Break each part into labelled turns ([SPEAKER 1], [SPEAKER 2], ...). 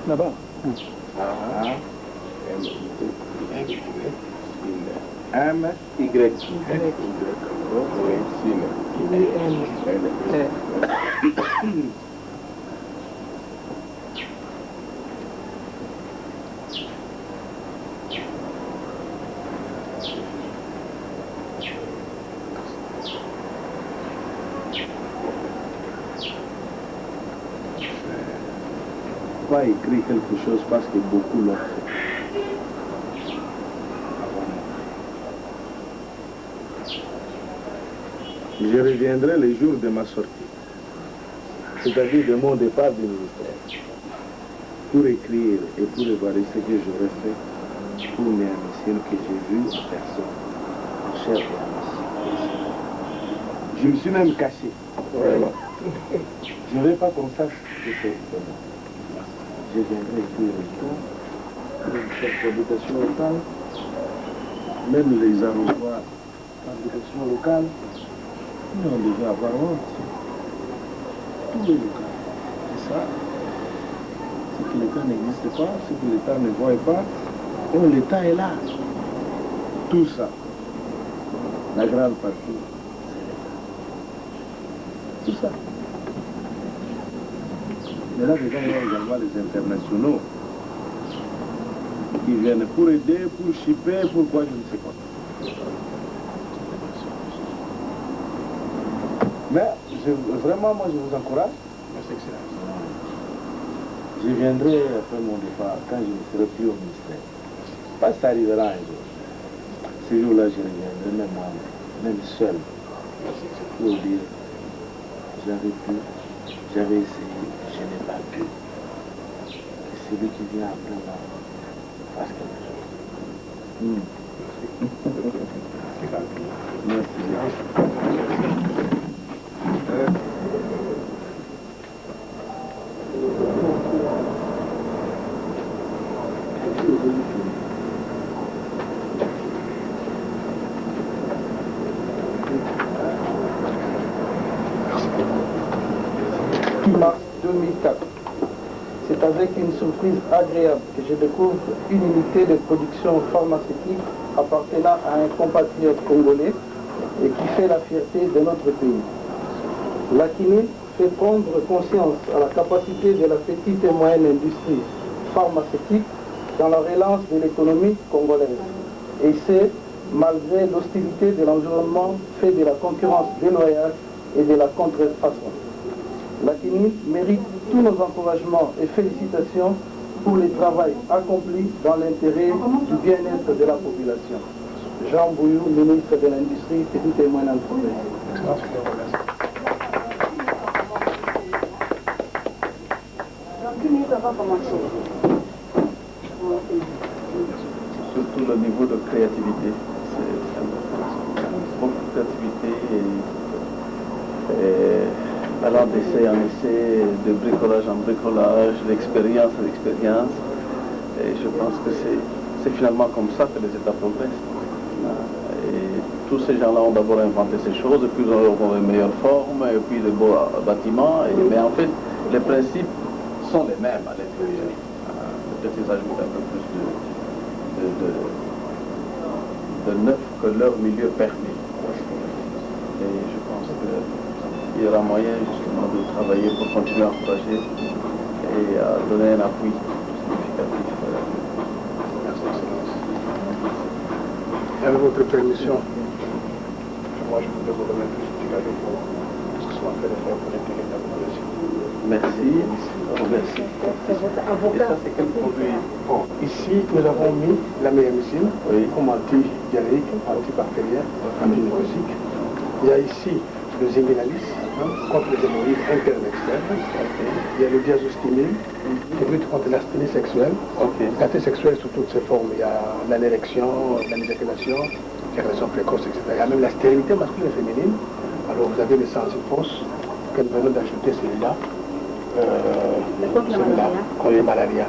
[SPEAKER 1] Là-bas.
[SPEAKER 2] Pas écrit quelque chose parce que beaucoup l'ont fait. Je reviendrai le jour de ma sortie, c'est-à-dire de mon départ du ministère, pour écrire et pour évaluer ce que j'aurais fait pour mes missions que j'ai vues en personne, en chair et en os. Je me suis même caché. Vraiment. Je ne veux pas qu'on sache que c'est moi. Je viendrai écrire le temps, même chef d'habitation locale, même les arrosoirs d'habitation locale. On devait avoir honte. Tous les locaux. C'est ça. C'est que l'État n'existe pas, c'est que l'État ne voit pas. Oh, l'État est là. Tout ça. La grande partie. Tout ça. Mais là, dedans, il y a également les internationaux qui viennent pour aider, pour chipper, pourquoi je ne sais pas. Mais vraiment, moi, je vous encourage. Merci, Excellence. Je viendrai après mon départ, quand je ne serai plus au ministère. Pas que ça arrivera un jour. Ce jour-là, je reviendrai même moi, même seul. Pour dire, j'avais pu, j'avais essayé, je n'ai pas pu. Et celui qui vient après moi fasse quelque chose. Merci.
[SPEAKER 3] Mars 2004. C'est avec une surprise agréable que je découvre une unité de production pharmaceutique appartenant à un compatriote congolais et qui fait la fierté de notre pays. La CNIL fait prendre conscience à la capacité de la petite et moyenne industrie pharmaceutique dans la relance de l'économie congolaise. Et c'est malgré l'hostilité de l'environnement fait de la concurrence déloyale et de la contrefaçon. La CNIL mérite tous nos encouragements et félicitations pour le travail accompli dans l'intérêt du bien-être de la population. Jean Bouillou, ministre de l'Industrie, Petite et Moyenne Entreprise.
[SPEAKER 2] Surtout le niveau de créativité, c'est important. Beaucoup de créativité et allant d'essai en essai, de bricolage en bricolage, d'expérience en expérience. Et je pense que c'est finalement comme ça que les États progressent. Et tous ces gens-là ont d'abord inventé ces choses, et puis ils ont les meilleures formes, et puis de beaux bâtiments. Mais en fait, les principes sont les mêmes à l'intérieur. Peut-être qu'ils ajoutent un peu plus de neuf que leur milieu permet. Et je pense qu'il y aura moyen justement de travailler pour continuer à encourager et à donner un appui significatif. Merci, Excellence.
[SPEAKER 1] Avec votre permission, moi je voudrais vous remettre pour tout ce que soit fait pour l'intérêt de la population.
[SPEAKER 2] Merci. Merci. Et ça, c'est quel produit?
[SPEAKER 1] Bon, ici, nous avons mis la mélamycine comme anti-diarrhéique, antibactérienne, antinécrosique. Il y a ici le zimbenalis contre les hémorroïdes internes et externes. Il y a le diazostimine qui lutte contre l'asthénie sexuelle. L'asthénie sexuelle sous toutes ses formes. Il y a l'anérection, l'éjaculation, l'érection précoce, etc. Il y a même la stérilité masculine et féminine. Alors vous avez les sensiphos que nous venons d'ajouter celui-là. Celui-là, contre les malaria.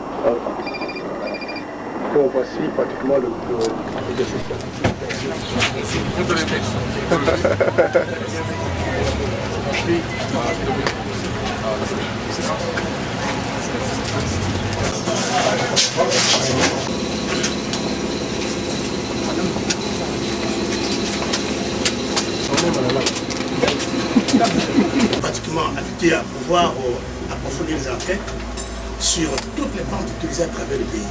[SPEAKER 1] Donc voici pratiquement le
[SPEAKER 4] habilité à pouvoir approfondir les enquêtes sur toutes les banques utilisées à travers le pays.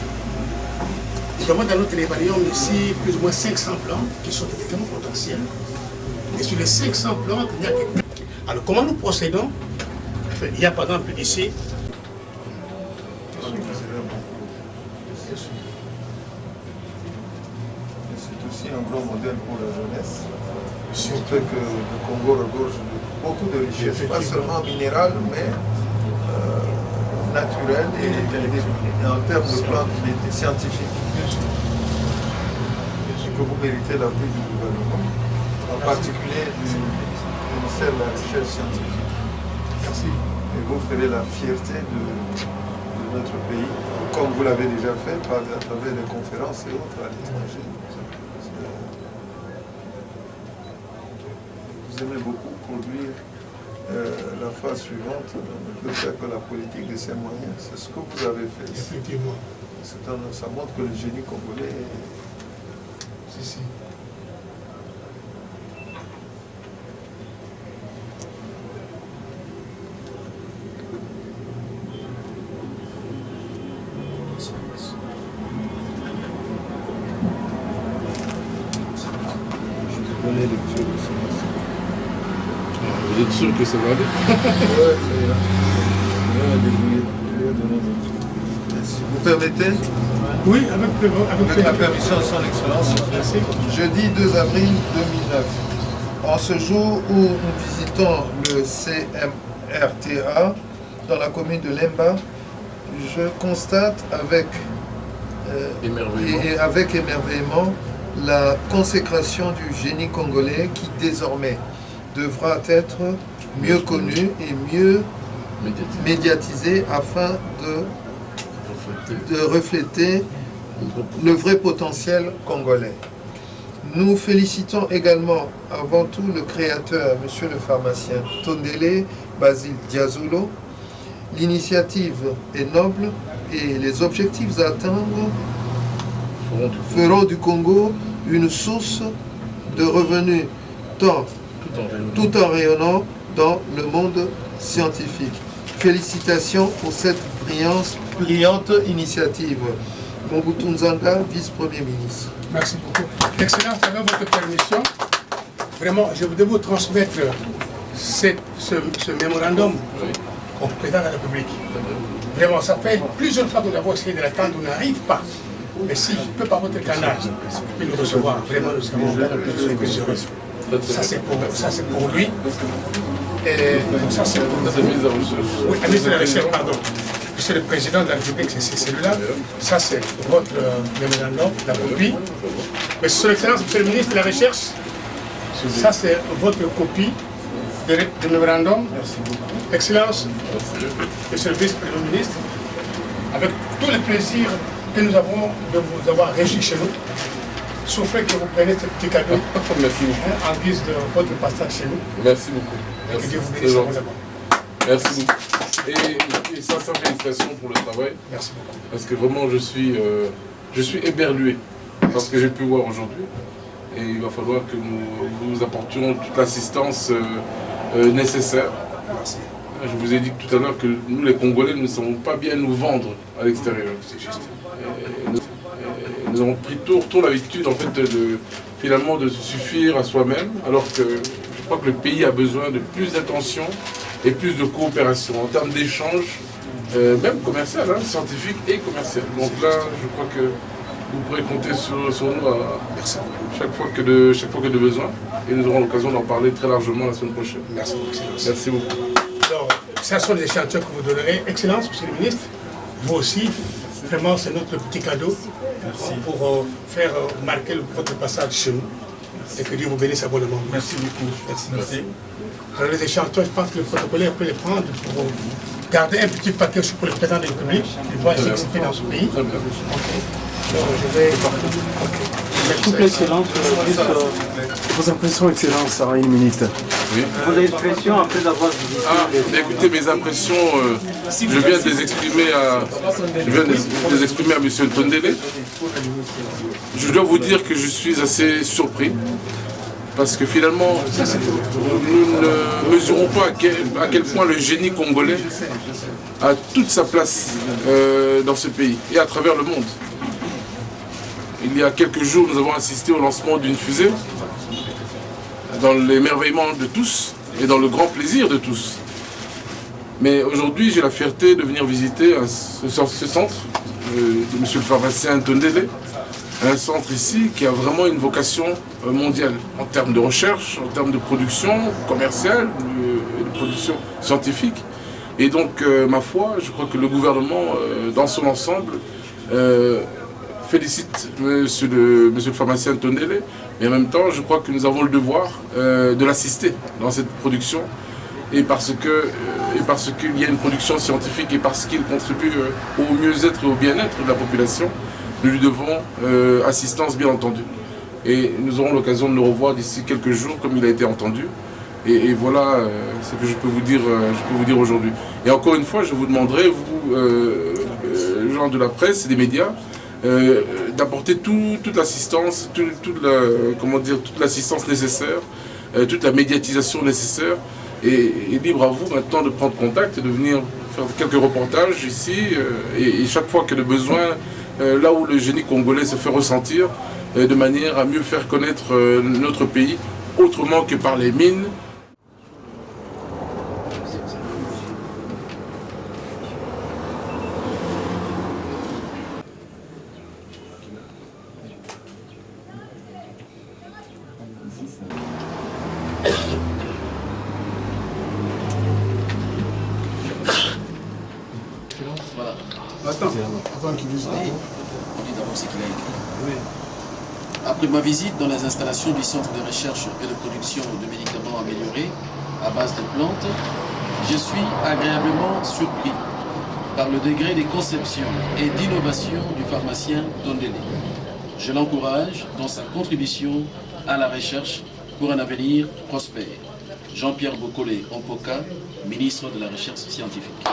[SPEAKER 4] Nous avons dans notre évaluation ici plus ou moins 500 plans qui sont effectivement potentiels. Et sur les 500 plans, il n'y a que... Alors comment nous procédons? Enfin, il y a par exemple ici...
[SPEAKER 5] C'est aussi un grand modèle pour la jeunesse. Surtout que le Congo regorge de beaucoup de richesses, pas seulement minérales, mais naturelles et en termes de plans scientifiques. Que vous méritez l'appui du gouvernement, en particulier du ministère de la Recherche scientifique.
[SPEAKER 4] Merci.
[SPEAKER 5] Et vous ferez la fierté de notre pays, comme vous l'avez déjà fait à travers des conférences et autres à l'étranger. Vous aimez beaucoup produire la phase suivante, ne peut faire que la politique de ses moyens. C'est ce que vous avez fait.
[SPEAKER 4] Effectivement.
[SPEAKER 5] Ça montre que le génie congolais est...
[SPEAKER 4] Si.
[SPEAKER 2] Vous êtes sûr que ça va aller?
[SPEAKER 5] Ouais, ça ira. Si vous permettez,
[SPEAKER 4] Oui,
[SPEAKER 5] avec la permission de son Excellence, jeudi 2 avril 2009, en ce jour où nous visitons le CMRTA dans la commune de Lemba, je constate avec émerveillement la consécration du génie congolais qui désormais devra être mieux connu et mieux médiatisé afin de refléter le vrai potentiel congolais. Nous félicitons également avant tout le créateur, monsieur le pharmacien Tondele Basile Diazolo. L'initiative est noble et les objectifs à atteindre feront du Congo une source de revenus tout en rayonnant dans le monde scientifique. Félicitations pour cette brillante initiative. Mobutu Nzanga, vice-premier ministre.
[SPEAKER 4] Merci beaucoup. Excellence, avec votre permission, vraiment, je voudrais vous transmettre ce mémorandum au président de la République. Vraiment, ça fait plusieurs fois que nous avons essayé de l'attendre, on n'arrive pas. Mais si je peux par votre canal, je peux le recevoir. Vraiment, nous serons heureux. Ça, c'est pour lui. Et ça, c'est pour
[SPEAKER 2] la mise en recherche.
[SPEAKER 4] Oui, la mise en recherche, pardon. Monsieur le Président de la République, c'est celui-là. Ça, c'est votre mémorandum, la copie. Mais Son Excellence, Monsieur le ministre de la Recherche, ça, c'est votre copie de mémorandum. Excellence, Monsieur le Vice-Premier ministre, avec tout le plaisir que nous avons de vous avoir régi chez nous, souffrez que vous preniez ce petit cadeau en guise de votre passage chez nous.
[SPEAKER 2] Merci beaucoup. Merci.
[SPEAKER 4] Que Dieu vous bénisse abondamment.
[SPEAKER 2] Merci beaucoup. Et sincère félicitations pour le travail.
[SPEAKER 4] Merci beaucoup.
[SPEAKER 2] Parce que vraiment, je suis éberlué par ce que j'ai pu voir aujourd'hui. Et il va falloir que nous vous apportions toute l'assistance nécessaire.
[SPEAKER 4] Merci.
[SPEAKER 2] Je vous ai dit tout à l'heure que nous, les Congolais, nous ne savons pas bien nous vendre à l'extérieur.
[SPEAKER 4] C'est juste.
[SPEAKER 2] Nous avons pris tour l'habitude en fait finalement de se suffire à soi-même, alors que je crois que le pays a besoin de plus d'attention et plus de coopération en termes d'échanges, même commercial, scientifique et commercial. Donc là, je crois que vous pourrez compter sur nous chaque fois que de besoin, et nous aurons l'occasion d'en parler très largement la semaine prochaine.
[SPEAKER 4] Merci beaucoup.
[SPEAKER 2] Merci beaucoup.
[SPEAKER 4] Alors, ça sont les échantillons que vous donnerez. Excellence, Monsieur le ministre, vous aussi, vraiment c'est notre petit cadeau. Merci. Pour faire marquer votre passage chez nous. Merci. Et que Dieu vous bénisse abondamment.
[SPEAKER 5] Merci beaucoup.
[SPEAKER 4] Merci. Alors les échantillons, je pense que le protocolaire peut les prendre pour garder un petit paquet pour le président de la République. Il doit s'exprimer dans ce pays.
[SPEAKER 2] Très bien.
[SPEAKER 4] Okay. Alors je vais...
[SPEAKER 6] S'il vous plaît, Excellence, vos impressions, Excellence, en une minute.
[SPEAKER 2] Oui.
[SPEAKER 6] Vos impressions après avoir visité...
[SPEAKER 2] Écoutez, mes impressions, je viens de les exprimer à M. Tondele. Je dois vous dire que je suis assez surpris
[SPEAKER 7] parce que finalement, nous ne mesurons pas à quel point le génie congolais a toute sa place dans ce pays et à travers le monde. Il y a quelques jours, nous avons assisté au lancement d'une fusée dans l'émerveillement de tous et dans le grand plaisir de tous. Mais aujourd'hui, j'ai la fierté de venir visiter ce centre de M. le pharmacien Tondele, un centre ici qui a vraiment une vocation mondiale en termes de recherche, en termes de production commerciale, de production scientifique. Et donc, ma foi, je crois que le gouvernement, dans son ensemble, félicite monsieur le pharmacien Tondele, mais en même temps, je crois que nous avons le devoir de l'assister dans cette production, et parce qu'il y a une production scientifique et parce qu'il contribue au mieux-être et au bien-être de la population, nous lui devons assistance, bien entendu. Et nous aurons l'occasion de le revoir d'ici quelques jours, comme il a été entendu. Et voilà ce que je peux vous dire aujourd'hui. Et encore une fois, je vous demanderai, vous, gens de la presse et des médias, d'apporter toute l'assistance, toute l'assistance nécessaire, toute la médiatisation nécessaire. Et libre à vous maintenant de prendre contact et de venir faire quelques reportages ici. Et chaque fois que le besoin, là où le génie congolais se fait ressentir, de manière à mieux faire connaître notre pays, autrement que par les mines.
[SPEAKER 8] Voilà.
[SPEAKER 4] Attends qu'il dise.
[SPEAKER 8] On dit d'abord ce qu'il a écrit. Oui. Après ma visite dans les installations du Centre de recherche et de production de médicaments améliorés à base de plantes, je suis agréablement surpris par le degré de conception et d'innovation du pharmacien Tondele. Je l'encourage dans sa contribution à la recherche pour un avenir prospère. Jean-Pierre Bokole Ompoka, ministre de la Recherche scientifique.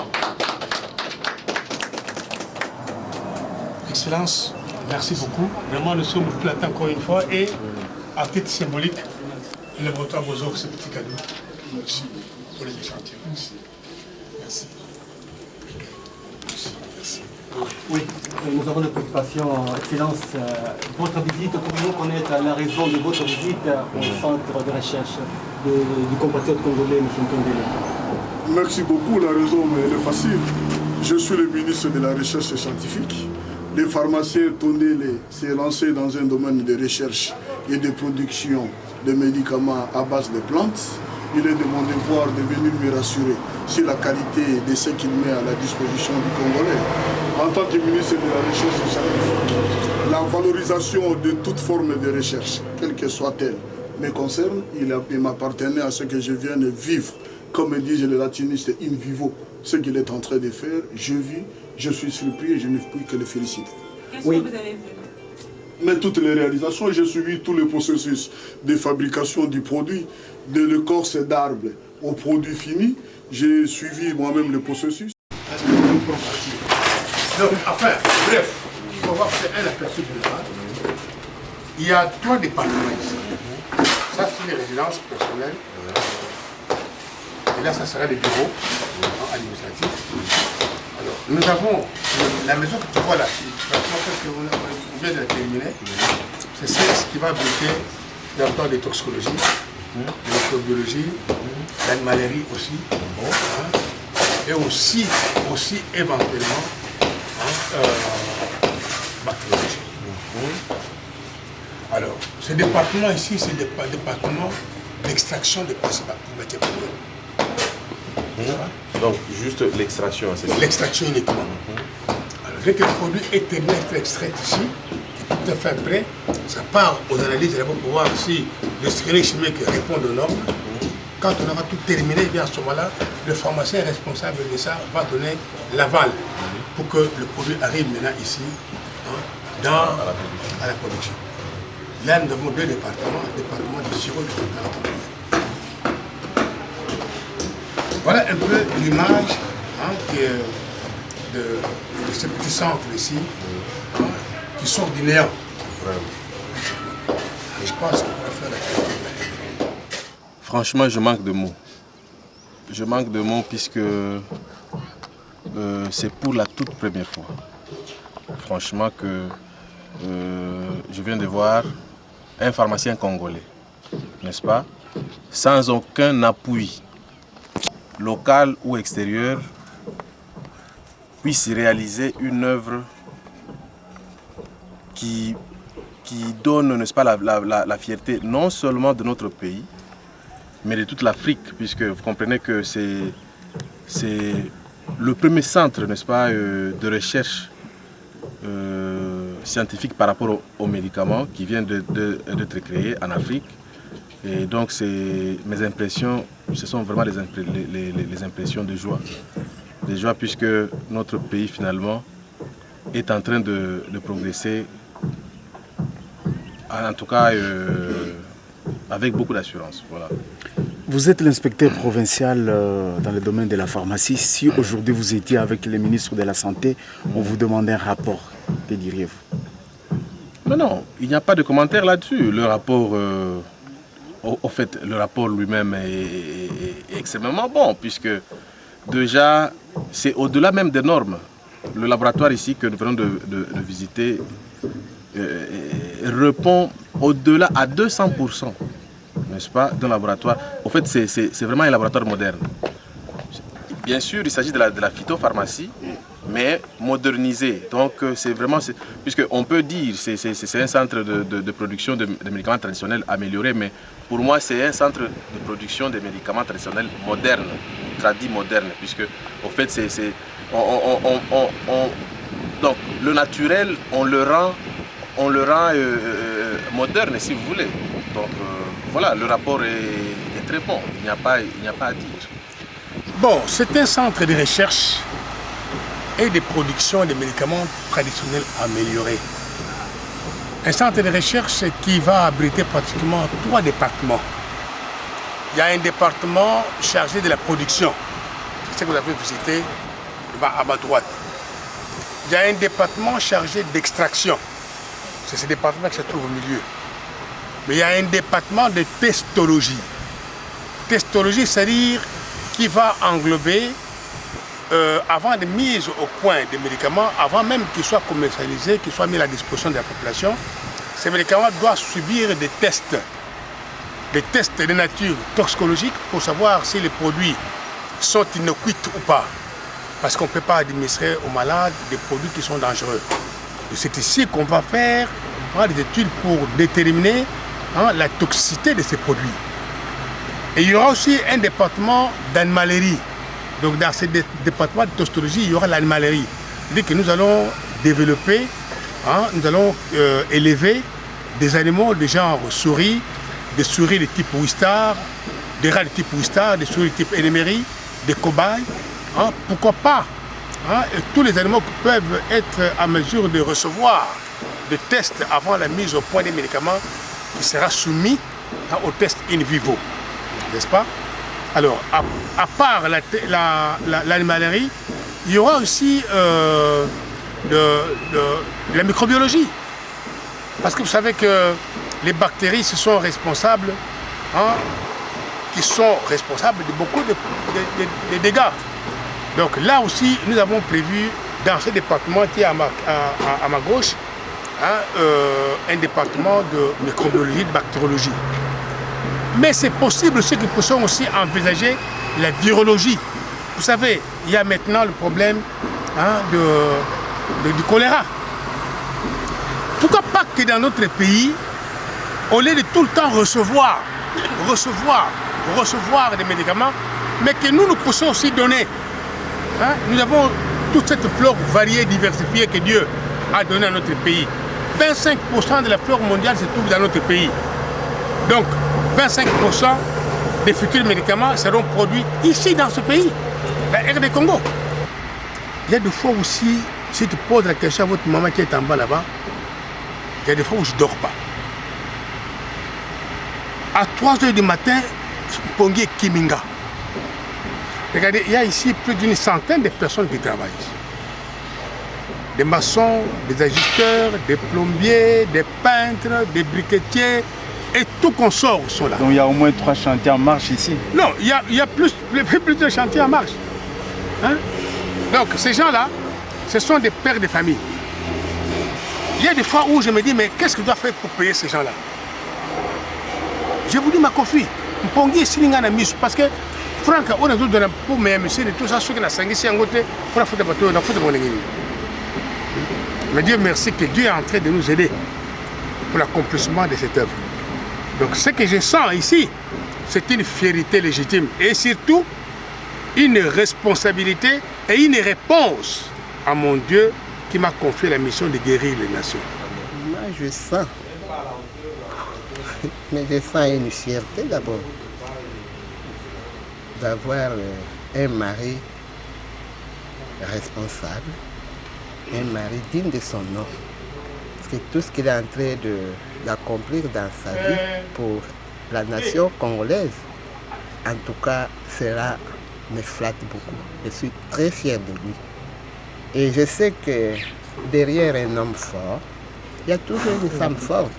[SPEAKER 4] Excellence, merci beaucoup. Vraiment, nous sommes flattés encore une fois et à titre symbolique, le laboratoire vous offre ce petit cadeau. Merci pour les échantillons. Merci. Merci. Merci.
[SPEAKER 9] Oui, nous avons des préoccupations, Excellence. Votre visite, pouvez-vous connaître la raison de votre visite au centre de recherche du compatriote congolais, M. Tondele?
[SPEAKER 10] Merci beaucoup. La raison elle est facile. Je suis le ministre de la Recherche scientifique. Le pharmacien Tondele s'est lancé dans un domaine de recherche et de production de médicaments à base de plantes. Il est de mon devoir de venir me rassurer sur la qualité de ce qu'il met à la disposition du Congolais. En tant que ministre de la Recherche scientifique, la valorisation de toute forme de recherche, quelle que soit-elle, me concerne. Il m'appartenait à ce que je vienne vivre, comme disent les latinistes, in vivo, ce qu'il est en train de faire. Je vis, je suis surpris et je ne puis que le féliciter.
[SPEAKER 11] Qu'est-ce que vous avez vu?
[SPEAKER 10] Mais toutes les réalisations, j'ai suivi tout le processus de fabrication du produit, de l'écorce d'arbre au produit fini. J'ai suivi moi-même le processus.
[SPEAKER 4] Donc, enfin, bref, il faut voir que c'est un aperçu général. Il y a 3 départements ici. Ça, c'est les résidences personnelles. Et là, ça sera les bureaux administratifs. Alors, nous avons la maison que tu vois là, on vient de la terminer. C'est ce qui va abriter l'ordre de toxicologie, de microbiologie, l'animalerie aussi, et aussi éventuellement bactériologie. Alors, ce département ici, c'est le département d'extraction des principes matières premières.
[SPEAKER 2] Donc, juste l'extraction, c'est ça?
[SPEAKER 4] L'extraction uniquement. Alors, dès que le produit est terminé d'être extrait ici, tout à fait prêt, ça part aux analyses pour voir si le screening chimique répond aux normes. Quand on aura tout terminé, bien à ce moment-là, le pharmacien responsable de ça va donner l'aval pour que le produit arrive maintenant ici, à la production. Là, nous avons 2 départements, le département du sirop et le département de la. Voilà un peu l'image de ce petit centre ici, qui sort du néant. Et je pense qu'on va faire la
[SPEAKER 11] Franchement, je manque de mots. Je manque de mots puisque c'est pour la toute première fois. Franchement que je viens de voir un pharmacien congolais, n'est-ce pas, sans aucun appui local ou extérieur, puisse réaliser une œuvre qui donne, n'est-ce pas, la fierté non seulement de notre pays, mais de toute l'Afrique, puisque vous comprenez que c'est le premier centre, n'est-ce pas, de recherche scientifique par rapport aux médicaments qui vient d'être créé en Afrique. Et donc mes impressions, ce sont vraiment les impressions de joie. De joie puisque notre pays finalement est en train de progresser, en tout cas avec beaucoup d'assurance. Voilà.
[SPEAKER 12] Vous êtes l'inspecteur provincial dans le domaine de la pharmacie. Si aujourd'hui vous étiez avec le ministre de la Santé, on vous demandait un rapport, que diriez-vous?
[SPEAKER 11] Non, il n'y a pas de commentaire là-dessus. Le rapport, au fait, le rapport lui-même est extrêmement bon, puisque déjà, c'est au-delà même des normes. Le laboratoire ici que nous venons de visiter répond au-delà à 200%, n'est-ce pas, d'un laboratoire. Au fait, c'est vraiment un laboratoire moderne. Bien sûr, il s'agit de la phytopharmacie, mais modernisée. Donc, c'est vraiment, puisqu'on peut dire que c'est un centre de production de médicaments traditionnels améliorés, mais pour moi, c'est un centre de production de médicaments traditionnels modernes, tradis modernes, puisque, au fait, donc, le naturel, on le rend moderne, si vous voulez. Donc, voilà, le rapport est très bon, il n'y a pas à dire.
[SPEAKER 4] Bon, c'est un centre de recherche et de production de médicaments traditionnels améliorés. Un centre de recherche qui va abriter pratiquement 3 départements. Il y a un département chargé de la production, c'est ce que vous avez visité à ma droite. Il y a un département chargé d'extraction, c'est ce département qui se trouve au milieu. Mais il y a un département de testologie. Testologie, c'est-à-dire qui va englober, avant de mise au point des médicaments, avant même qu'ils soient commercialisés, qu'ils soient mis à la disposition de la population, ces médicaments doivent subir des tests de nature toxicologique pour savoir si les produits sont innocus ou pas. Parce qu'on ne peut pas administrer aux malades des produits qui sont dangereux. C'est ici qu'on va faire des études pour déterminer la toxicité de ces produits. Et il y aura aussi un département d'animalerie. Donc dans ce département de toxicologie, il y aura l'animalerie. C'est-à-dire que nous allons développer, nous allons élever des animaux de genre souris, des souris de type Wistar, des rats de type Wistar, des souris de type Enemery, des cobayes. Pourquoi pas et tous les animaux peuvent être en mesure de recevoir des tests avant la mise au point des médicaments qui sera soumis aux tests in vivo. N'est-ce pas? Alors, à part l'animalerie, il y aura aussi la microbiologie. Parce que vous savez que les bactéries, ce sont responsables, qui sont responsables de beaucoup de dégâts. Donc là aussi, nous avons prévu, dans ce département qui est à ma gauche, un département de microbiologie, de bactériologie. Mais c'est possible aussi que nous puissions aussi envisager la virologie. Vous savez, il y a maintenant le problème du choléra. Pourquoi pas que dans notre pays, au lieu de tout le temps recevoir des médicaments, mais que nous puissions aussi donner. Nous avons toute cette flore variée, diversifiée que Dieu a donnée à notre pays. 25% de la flore mondiale se trouve dans notre pays. Donc, 25% des futurs médicaments seront produits ici dans ce pays, la RD Congo. Il y a des fois aussi, si tu poses la question à votre maman qui est en bas là-bas, il y a des fois où je ne dors pas. À 3 h du matin, Pongi et Kiminga. Regardez, il y a ici plus d'une centaine de personnes qui travaillent ici. Des maçons, des ajusteurs, des plombiers, des peintres, des briquetiers,
[SPEAKER 1] et tout consorts sont là.
[SPEAKER 12] Donc il y a au moins 3 chantiers en marche ici.
[SPEAKER 1] Non, il y a plus de chantiers en marche. Hein? Donc ces gens-là, ce sont des pères de famille. Il y a des fois où je me dis, mais qu'est-ce que je dois faire pour payer ces gens-là? Je vous dis ma confie. Parce que Franck, on a tout donné pour mes messieurs et tout ça, ceux qui ont sanguissé en côté, pour la faute de bateau, on a foutu mon église. Mais Dieu merci que Dieu est en train de nous aider pour l'accomplissement de cette œuvre. Donc ce que je sens ici, c'est une fierté légitime et surtout une responsabilité et une réponse à mon Dieu qui m'a confié la mission de guérir les nations.
[SPEAKER 13] Moi je sens, mais je sens une fierté d'abord d'avoir un mari responsable, un mari digne de son nom. Parce que tout ce qu'il est en train d'accomplir dans sa vie pour la nation congolaise, en tout cas, cela me flatte beaucoup. Je suis très fier de lui. Et je sais que derrière un homme fort, il y a toujours une femme forte.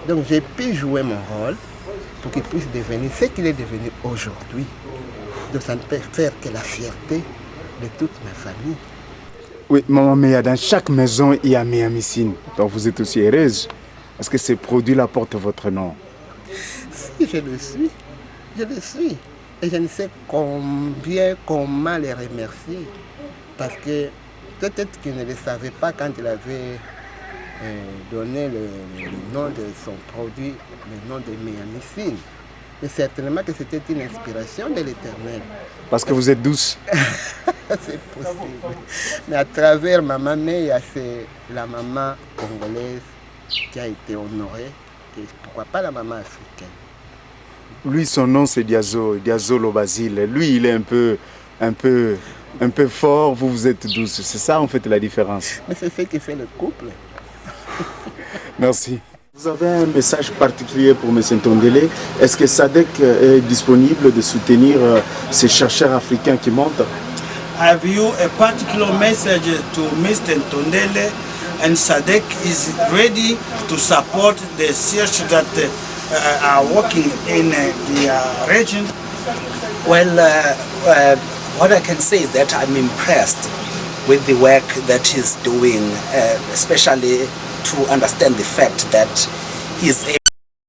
[SPEAKER 13] Donc j'ai pu jouer mon rôle pour qu'il puisse devenir ce qu'il est devenu aujourd'hui. Donc ça ne peut faire que la fierté de toute ma famille.
[SPEAKER 12] Oui, maman Meya, dans chaque maison, il y a Méamissine. Donc vous êtes aussi heureuse. Est-ce que ces produits-là portent votre nom?
[SPEAKER 13] Si, je le suis. Je le suis. Et je ne sais combien, comment les remercier. Parce que peut-être qu'il ne le savait pas quand il avait donné le nom de son produit, le nom de Méamissine. Mais certainement que c'était une inspiration de l'Éternel.
[SPEAKER 12] Parce que vous êtes douce.
[SPEAKER 13] C'est possible. Mais à travers Maman Meya, c'est la maman congolaise qui a été honorée. Et pourquoi pas la maman africaine?
[SPEAKER 12] Lui, son nom c'est Diazo, Diazolo Basile. Lui, il est un peu fort, vous êtes douce. C'est ça en fait la différence.
[SPEAKER 13] Mais c'est ce qui fait le couple.
[SPEAKER 12] Merci. Vous avez un message particulier pour M. Ntondele. Est-ce que SADC est disponible de soutenir ces chercheurs africains qui montent?
[SPEAKER 14] Have you a particular message to Mr. Ntondele, and SADC is ready to support the research that are working in the region?
[SPEAKER 15] Well, what I can say is that I'm impressed with the work that he's doing, especially to understand the fact that he is able